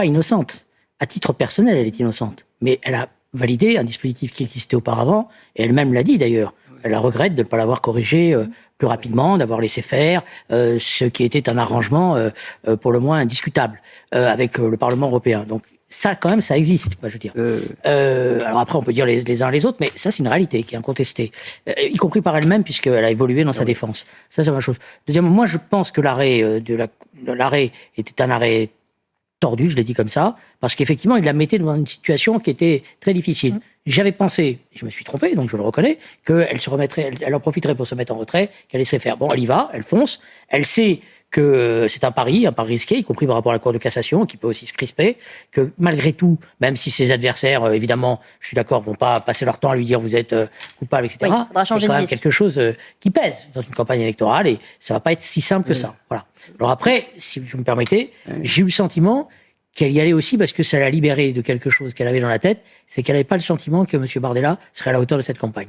pas innocente. À titre personnel, elle est innocente. Mais elle a validé un dispositif qui existait auparavant, et elle-même l'a dit d'ailleurs. Elle la regrette de ne pas l'avoir corrigé plus rapidement, d'avoir laissé faire, ce qui était un arrangement pour le moins indiscutable avec le Parlement européen. Donc ça, quand même, ça existe, je veux dire. Alors après, on peut dire les uns les autres, mais ça, c'est une réalité qui est incontestée, y compris par elle-même, puisqu'elle a évolué dans sa défense. Ça, c'est ma chose. Deuxièmement, moi, je pense que l'arrêt l'arrêt était un arrêt tordu, je l'ai dit comme ça, parce qu'effectivement, il la mettait devant une situation qui était très difficile. J'avais pensé, je me suis trompé, donc je le reconnais, qu'elle se remettrait, elle en profiterait pour se mettre en retrait, qu'elle laisserait faire. Bon, elle y va, elle fonce, elle sait que c'est un pari risqué, y compris par rapport à la Cour de cassation, qui peut aussi se crisper, que malgré tout, même si ses adversaires, évidemment, je suis d'accord, vont pas passer leur temps à lui dire vous êtes coupable, etc., oui, c'est quand même quelque chose qui pèse dans une campagne électorale, et ça va pas être si simple que ça. Voilà. Alors après, si vous me permettez, j'ai eu le sentiment qu'elle y allait aussi parce que ça l'a libérée de quelque chose qu'elle avait dans la tête, c'est qu'elle n'avait pas le sentiment que M. Bardella serait à la hauteur de cette campagne.